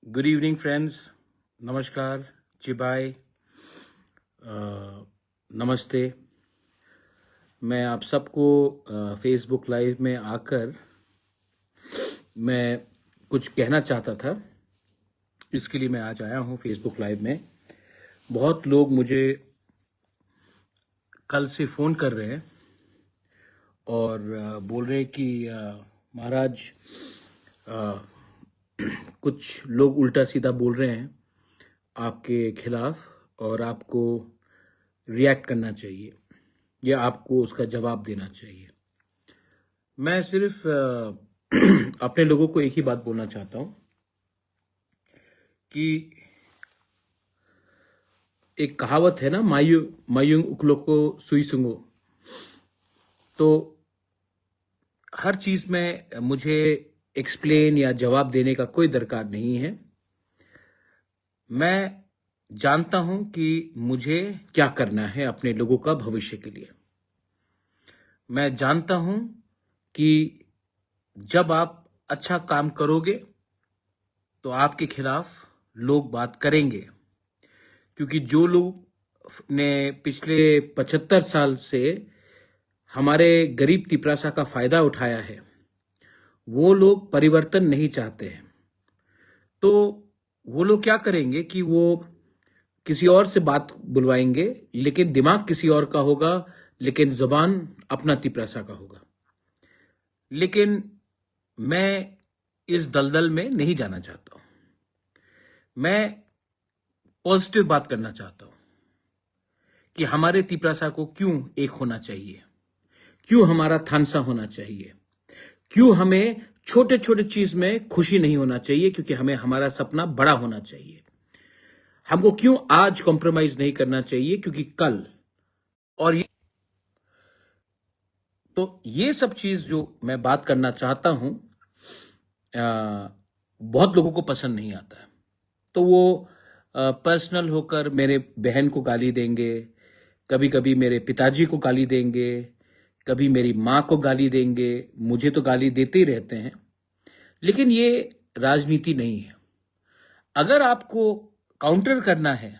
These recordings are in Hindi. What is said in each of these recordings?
गुड इवनिंग फ्रेंड्स, नमस्कार, चिबाय, नमस्ते। मैं आप सबको फेसबुक लाइव में आकर मैं कुछ कहना चाहता था, इसके लिए मैं आज आया हूँ फेसबुक लाइव में। बहुत लोग मुझे कल से फ़ोन कर रहे हैं और बोल रहे हैं कि महाराज कुछ लोग उल्टा सीधा बोल रहे हैं आपके खिलाफ और आपको रिएक्ट करना चाहिए या आपको उसका जवाब देना चाहिए। मैं सिर्फ अपने लोगों को एक ही बात बोलना चाहता हूं कि एक कहावत है ना, मायूंग उकलो को सुई सुंगो। तो हर चीज में मुझे एक्सप्लेन या जवाब देने का कोई दरकार नहीं है। मैं जानता हूं कि मुझे क्या करना है अपने लोगों का भविष्य के लिए। मैं जानता हूं कि जब आप अच्छा काम करोगे तो आपके खिलाफ लोग बात करेंगे, क्योंकि जो लोग ने पिछले 75 साल से हमारे गरीब तिपरासा का फायदा उठाया है, वो लोग परिवर्तन नहीं चाहते हैं। तो वो लोग क्या करेंगे कि वो किसी और से बात बुलवाएंगे, लेकिन दिमाग किसी और का होगा, लेकिन जुबान अपना तिपरासा का होगा। लेकिन मैं इस दलदल में नहीं जाना चाहता हूं। मैं पॉजिटिव बात करना चाहता हूं कि हमारे तिपरासा को क्यों एक होना चाहिए, क्यों हमारा थानसा होना चाहिए, क्यों हमें छोटे छोटे चीज में खुशी नहीं होना चाहिए, क्योंकि हमें हमारा सपना बड़ा होना चाहिए। हमको क्यों आज कॉम्प्रोमाइज नहीं करना चाहिए, क्योंकि कल और ये सब चीज जो मैं बात करना चाहता हूं बहुत लोगों को पसंद नहीं आता है। तो वो पर्सनल होकर मेरे बहन को गाली देंगे, कभी कभी मेरे पिताजी को गाली देंगे, कभी मेरी माँ को गाली देंगे। मुझे तो गाली देते ही रहते हैं, लेकिन ये राजनीति नहीं है। अगर आपको काउंटर करना है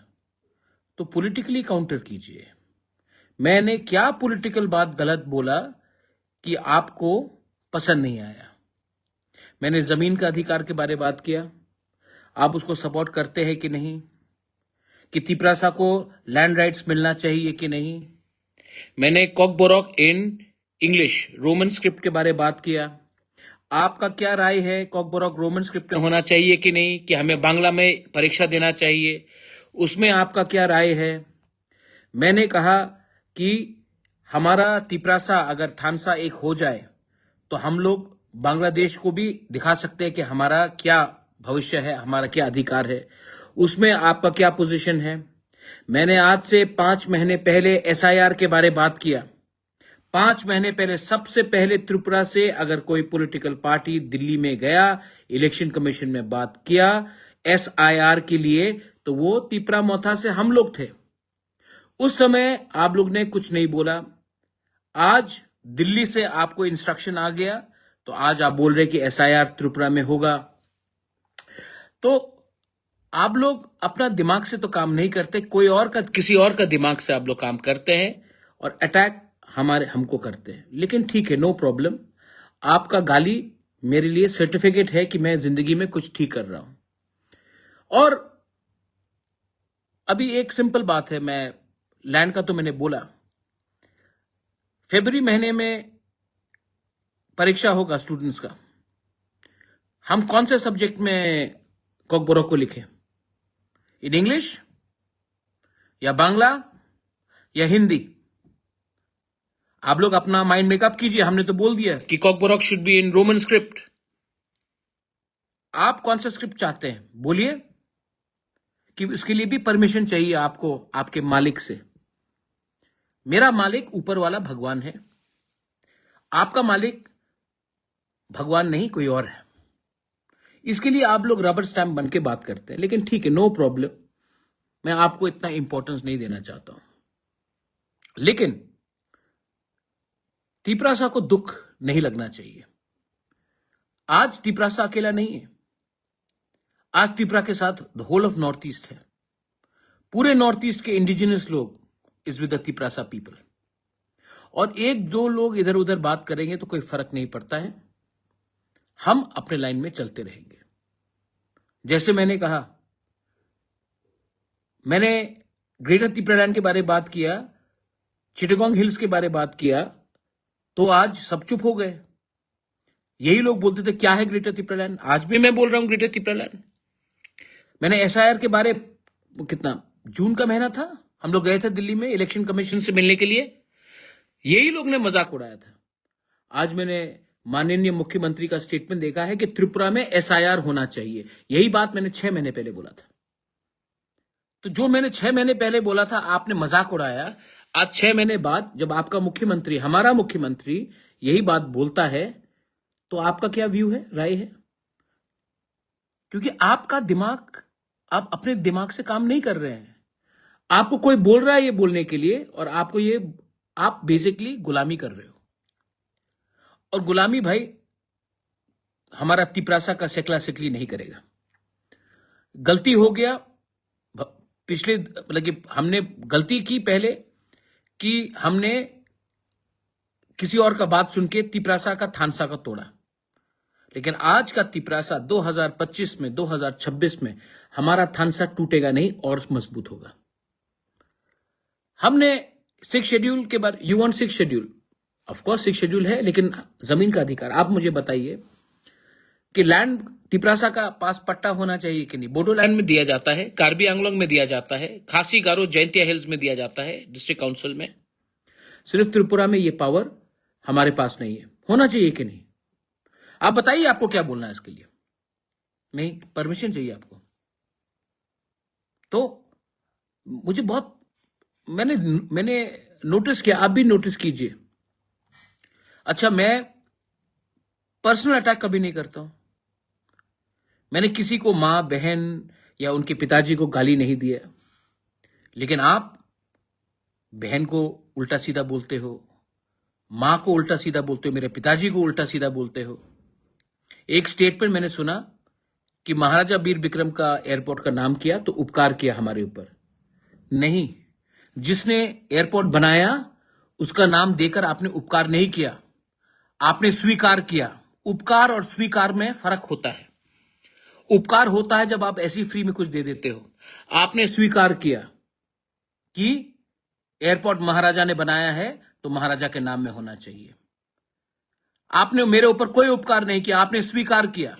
तो पॉलिटिकली काउंटर कीजिए। मैंने क्या पॉलिटिकल बात गलत बोला कि आपको पसंद नहीं आया? मैंने जमीन का अधिकार के बारे में बात किया, आप उसको सपोर्ट करते हैं कि नहीं? कि तिपरासा को लैंड राइट्स मिलना चाहिए कि नहीं? मैंने Kokborok in English Roman script के बारे में बात किया, आपका क्या राय है? कॉकबोरॉक रोमन स्क्रिप्ट में होना चाहिए कि नहीं, कि हमें बांग्ला में परीक्षा देना चाहिए? उसमें आपका क्या राय है? मैंने कहा कि हमारा तिपरासा अगर थानसा एक हो जाए तो हम लोग बांग्लादेश को भी दिखा सकते हैं कि हमारा क्या भविष्य है, हमारा क्या अधिकार है। उसमें आपका क्या पोजीशन है? मैंने आज से 5 महीने पहले एसआईआर के बारे में बात किया। 5 महीने पहले सबसे पहले त्रिपुरा से अगर कोई पॉलिटिकल पार्टी दिल्ली में गया, इलेक्शन कमीशन में बात किया एसआईआर के लिए, तो वो तिपरा मोथा से हम लोग थे। उस समय आप लोग ने कुछ नहीं बोला। आज दिल्ली से आपको इंस्ट्रक्शन आ गया तो आज आप बोल रहे कि एसआईआर त्रिपुरा में होगा। तो आप लोग अपना दिमाग से तो काम नहीं करते, कोई और का, किसी और का दिमाग से आप लोग काम करते हैं और अटैक हमको करते हैं। लेकिन ठीक है, नो प्रॉब्लम। आपका गाली मेरे लिए सर्टिफिकेट है कि मैं जिंदगी में कुछ ठीक कर रहा हूं। और अभी एक सिंपल बात है, मैं लैंड का तो मैंने बोला, फरवरी महीने में परीक्षा होगा स्टूडेंट्स का। हम कौन से सब्जेक्ट में कॉकबोरॉक को लिखें? इन इंग्लिश या बांग्ला या हिंदी? आप लोग अपना माइंड मेकअप कीजिए। हमने तो बोल दिया कि Kokborok should be in Roman script. आप कौन सा स्क्रिप्ट चाहते हैं बोलिए, कि उसके लिए भी परमिशन चाहिए आपको आपके मालिक से। मेरा मालिक ऊपर वाला भगवान है, आपका मालिक भगवान नहीं कोई और है। इसके लिए आप लोग रबर स्टैम्प बन के बात करते हैं, लेकिन ठीक है, नो प्रॉब्लम। मैं आपको इतना इंपॉर्टेंस नहीं देना चाहता हूं। लेकिन तिपरासा को दुख नहीं लगना चाहिए। आज तिपरासा अकेला नहीं है। आज त्रिपुरा के साथ the whole of north east है। पूरे नॉर्थ ईस्ट के इंडिजिनस लोग इज विद द त्रिपुरासा पीपल। और एक दो लोग इधर उधर बात करेंगे तो कोई फर्क नहीं पड़ता है, हम अपने लाइन में चलते रहेंगे। जैसे मैंने कहा, मैंने ग्रेटर त्रिपुरालैंड के बारे में बात किया, चिटागोंग हिल्स के बारे में बात किया, तो आज सब चुप हो गए। यही लोग बोलते थे क्या है ग्रेटर त्रिपुरालैंड। आज भी मैं बोल रहा हूं ग्रेटर त्रिपुरालैंड। मैंने एसआईआर के बारे, कितना जून का महीना था, हम लोग गए थे दिल्ली में इलेक्शन कमीशन से मिलने के लिए, यही लोग ने मजाक उड़ाया था। आज मैंने माननीय मुख्यमंत्री का स्टेटमेंट देखा है कि त्रिपुरा में एसआईआर होना चाहिए। यही बात मैंने 6 महीने पहले बोला था। तो जो मैंने 6 महीने पहले बोला था, आपने मजाक उड़ाया। आज 6 महीने बाद जब आपका मुख्यमंत्री, हमारा मुख्यमंत्री यही बात बोलता है, तो आपका क्या व्यू है, राय है? क्योंकि आपका दिमाग, आप अपने दिमाग से काम नहीं कर रहे हैं। आपको कोई बोल रहा है ये बोलने के लिए, और आपको ये, आप बेसिकली गुलामी कर रहे हो। और गुलामी भाई हमारा त्रिपुरासा का सेकला सेकली नहीं करेगा। गलती हो गया पिछले, मतलब कि हमने गलती की पहले कि हमने किसी और का बात सुन के त्रिपुरासा का थानसा का तोड़ा। लेकिन आज का त्रिपुरासा 2025 में, 2026 में हमारा थानसा टूटेगा नहीं और मजबूत होगा। हमने 6 शेड्यूल के बारे, you want 6 schedule, of course 6 schedule है, लेकिन जमीन का अधिकार। आप मुझे बताइए कि लैंड त्रिपुरासा का पास पट्टा होना चाहिए कि नहीं। बोडोलैंड में दिया जाता है, कार्बी आंगलोंग में दिया जाता है, खासी गारो जैंतिया हिल्स में दिया जाता है, डिस्ट्रिक्ट काउंसिल में। सिर्फ त्रिपुरा में ये पावर हमारे पास नहीं है। होना चाहिए कि नहीं? आप बताइए, आपको क्या बोलना है इसके लिए? नहीं, परमिशन चाहिए आपको। तो मुझे बहुत, मैंने नोटिस किया, आप भी नोटिस कीजिए। अच्छा, मैं पर्सनल अटैक कभी नहीं करता हूं। मैंने किसी को मां, बहन या उनके पिताजी को गाली नहीं दिया। लेकिन आप बहन को उल्टा सीधा बोलते हो, मां को उल्टा सीधा बोलते हो, मेरे पिताजी को उल्टा सीधा बोलते हो। एक स्टेटमेंट मैंने सुना कि महाराजा वीर विक्रम का एयरपोर्ट का नाम किया तो उपकार किया हमारे ऊपर। नहीं, जिसने एयरपोर्ट बनाया उसका नाम देकर आपने उपकार नहीं किया, आपने स्वीकार किया। उपकार और स्वीकार में फर्क होता है। उपकार होता है जब आप ऐसी फ्री में कुछ दे देते हो। आपने स्वीकार किया कि एयरपोर्ट महाराजा ने बनाया है तो महाराजा के नाम में होना चाहिए। आपने मेरे ऊपर कोई उपकार नहीं किया, आपने स्वीकार किया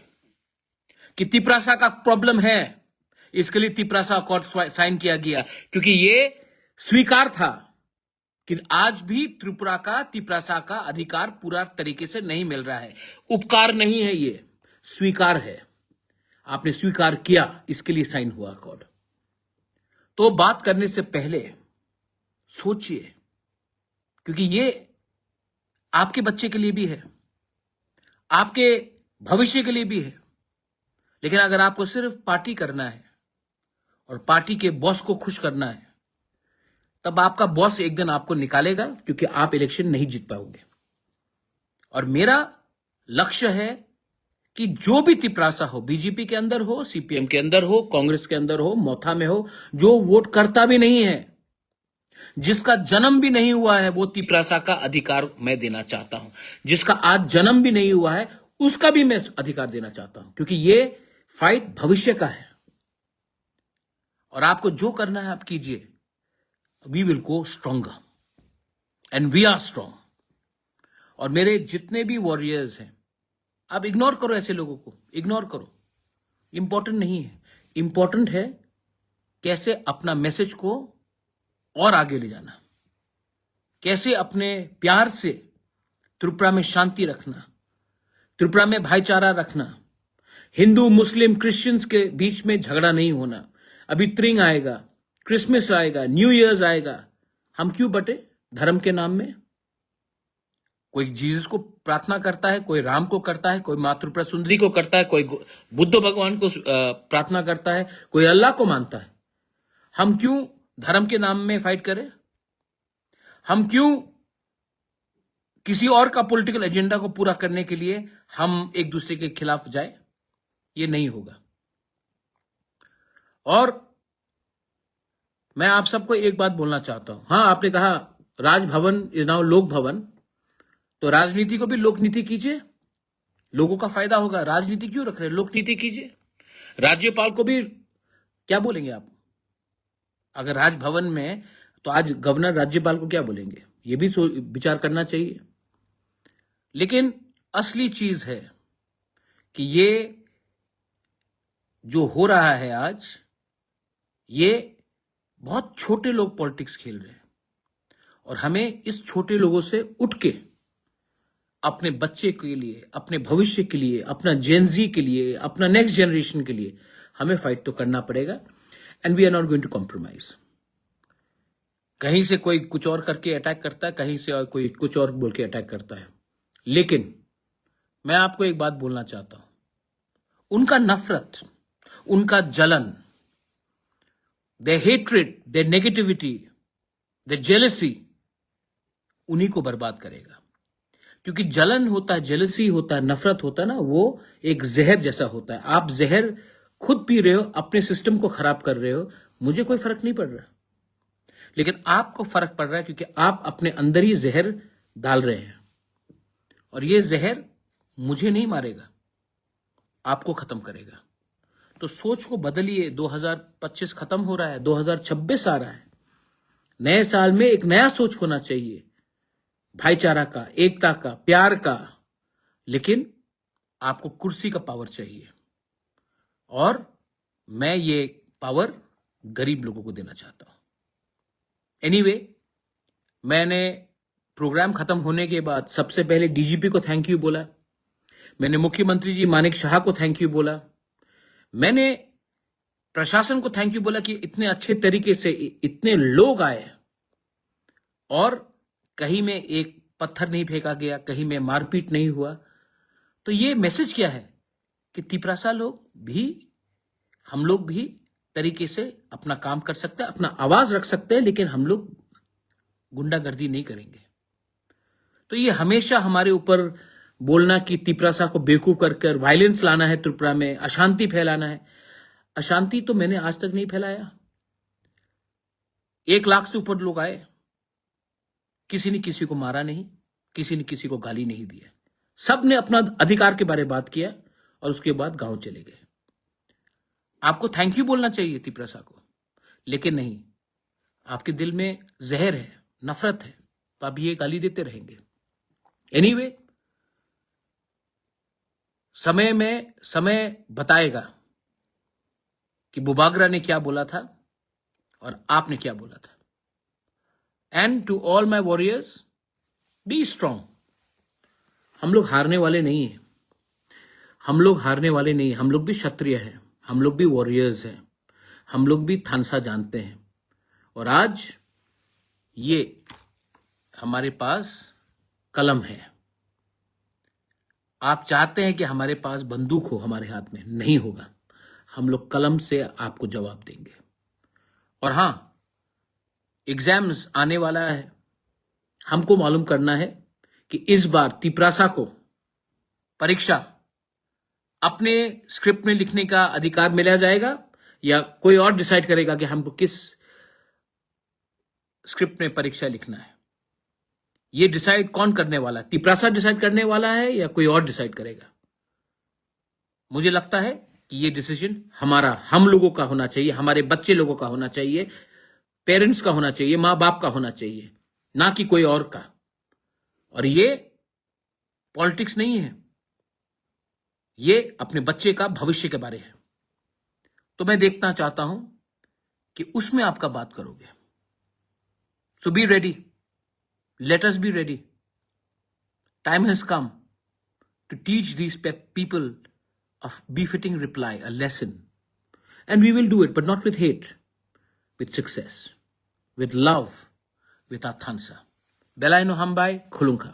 कि त्रिपुरासा का प्रॉब्लम है, इसके लिए त्रिपुरासा अकॉर्ड साइन किया गया। क्योंकि ये स्वीकार था कि आज भी त्रिपुरासा का अधिकार पूरा तरीके से नहीं मिल रहा है। उपकार नहीं है, ये स्वीकार है। आपने स्वीकार किया, इसके लिए साइन हुआ अकॉर्ड। तो बात करने से पहले सोचिए, क्योंकि ये आपके बच्चे के लिए भी है, आपके भविष्य के लिए भी है। लेकिन अगर आपको सिर्फ पार्टी करना है और पार्टी के बॉस को खुश करना है, तब आपका बॉस एक दिन आपको निकालेगा, क्योंकि आप इलेक्शन नहीं जीत पाओगे। और मेरा लक्ष्य है कि जो भी त्रिपुरासा हो, बीजेपी के अंदर हो, सीपीएम के अंदर हो, कांग्रेस के अंदर हो, मोथा में हो, जो वोट करता भी नहीं है, जिसका जन्म भी नहीं हुआ है, वो त्रिपुरासा का अधिकार मैं देना चाहता हूं। जिसका आज जन्म भी नहीं हुआ है, उसका भी मैं अधिकार देना चाहता हूं, क्योंकि ये फाइट भविष्य का है। और आपको जो करना है आप कीजिए। We will go stronger and we are strong. और मेरे जितने भी वॉरियर्स हैं, आप इग्नोर करो, ऐसे लोगों को इग्नोर करो, इंपॉर्टेंट नहीं है। इंपॉर्टेंट है कैसे अपना मैसेज को और आगे ले जाना, कैसे अपने प्यार से त्रिपुरा में शांति रखना, त्रिपुरा में भाईचारा रखना, हिंदू मुस्लिम क्रिश्चियंस के बीच में झगड़ा नहीं होना। अभी त्रिंग आएगा, क्रिसमस आएगा, न्यू ईयर्स आएगा, हम क्यों बटे धर्म के नाम में? कोई जीसस को प्रार्थना करता है, कोई राम को करता है, कोई मां त्रिपुरा सुंदरी को करता है, कोई बुद्ध भगवान को प्रार्थना करता है, कोई अल्लाह को मानता है। हम क्यों धर्म के नाम में फाइट करें? हम क्यों किसी और का पॉलिटिकल एजेंडा को पूरा करने के लिए हम एक दूसरे के खिलाफ जाए? ये नहीं होगा। और मैं आप सबको एक बात बोलना चाहता हूं। हाँ, आपने कहा राजभवन इज नाउ लोक भवन, तो राजनीति को भी लोक नीति कीजिए, लोगों का फायदा होगा। राजनीति क्यों रख रहे हैं, लोक नीति कीजिए। राज्यपाल को भी क्या बोलेंगे आप अगर राजभवन में, तो आज गवर्नर राज्यपाल को क्या बोलेंगे, ये भी विचार करना चाहिए। लेकिन असली चीज है कि ये जो हो रहा है आज, ये बहुत छोटे लोग पॉलिटिक्स खेल रहे हैं, और हमें इस छोटे लोगों से उठ के अपने बच्चे के लिए, अपने भविष्य के लिए, अपना जेनजी के लिए, अपना नेक्स्ट जनरेशन के लिए हमें फाइट तो करना पड़ेगा। And we are not going to compromise. कहीं से कोई कुछ और करके अटैक करता है, कहीं से और कोई कुछ और बोल के अटैक करता है, लेकिन मैं आपको एक बात बोलना चाहता हूं, उनका नफरत, उनका जलन, their hatred, their negativity, their jealousy उन्हीं को बर्बाद करेगा। क्योंकि जलन होता है, जेलसी होता है, नफरत होता है ना, वो एक जहर जैसा होता है। आप जहर खुद पी रहे हो, अपने सिस्टम को खराब कर रहे हो, मुझे कोई फर्क नहीं पड़ रहा, लेकिन आपको फर्क पड़ रहा है क्योंकि आप अपने अंदर ही जहर डाल रहे हैं, और ये जहर मुझे नहीं मारेगा, आपको खत्म करेगा। तो सोच को बदलिए। 2025 खत्म हो रहा है, 2026 आ रहा है। नए साल में एक नया सोच होना चाहिए, भाईचारा का, एकता का, प्यार का। लेकिन आपको कुर्सी का पावर चाहिए, और मैं ये पावर गरीब लोगों को देना चाहता हूं। एनीवे, मैंने प्रोग्राम खत्म होने के बाद सबसे पहले डीजीपी को थैंक यू बोला, मैंने मुख्यमंत्री जी मानिक शाह को थैंक यू बोला, मैंने प्रशासन को थैंक यू बोला कि इतने अच्छे तरीके से इतने लोग आए, और कहीं में एक पत्थर नहीं फेंका गया, कहीं में मारपीट नहीं हुआ। तो ये मैसेज क्या है कि तिपरासा लोग भी, हम लोग भी तरीके से अपना काम कर सकते हैं, अपना आवाज रख सकते हैं, लेकिन हम लोग गुंडागर्दी नहीं करेंगे। तो ये हमेशा हमारे ऊपर बोलना कि तिपरासा को बेवकूफ कर वायलेंस लाना है, त्रिपुरा में अशांति फैलाना है। अशांति तो मैंने आज तक नहीं फैलाया। 1 लाख से ऊपर लोग आए, किसी ने किसी को मारा नहीं, किसी ने किसी को गाली नहीं दिया, सब ने अपना अधिकार के बारे में बात किया, और उसके बाद गांव चले गए। आपको थैंक यू बोलना चाहिए तिपरासा को, लेकिन नहीं, आपके दिल में जहर है, नफरत है, तो आप ये गाली देते रहेंगे। एनीवे, समय बताएगा कि बुबागरा ने क्या बोला था और आपने क्या बोला था। And to all my warriors, be strong. हम लोग हारने वाले नहीं हैं, हम लोग हारने वाले नहीं हैं। हम लोग भी क्षत्रिय हैं, हम लोग भी वॉरियर्स हैं, हम लोग भी थानसा जानते हैं। और आज ये हमारे पास कलम है। आप चाहते हैं कि हमारे पास बंदूक हो, हमारे हाथ में नहीं होगा। हम लोग कलम से आपको जवाब देंगे। और हां, एग्जाम्स आने वाला है, हमको मालूम करना है कि इस बार तिपरासा को परीक्षा अपने स्क्रिप्ट में लिखने का अधिकार मिला जाएगा, या कोई और डिसाइड करेगा कि हमको किस स्क्रिप्ट में परीक्षा लिखना है। ये डिसाइड कौन करने वाला है? तिपरासा डिसाइड करने वाला है या कोई और डिसाइड करेगा? मुझे लगता है कि ये डिसीजन हमारा, हम लोगों का होना चाहिए, हमारे बच्चे लोगों का होना चाहिए, पेरेंट्स का होना चाहिए, मां बाप का होना चाहिए, ना कि कोई और का। और ये पॉलिटिक्स नहीं है, ये अपने बच्चे का भविष्य के बारे है। तो मैं देखना चाहता हूं कि उसमें आपका बात करोगे। So be ready, let us be ready. Time has come to teach these people of befitting reply, a lesson. And we will do it, but not with hate, with success, with love, with our thansa. Belai no hambai, khulunka.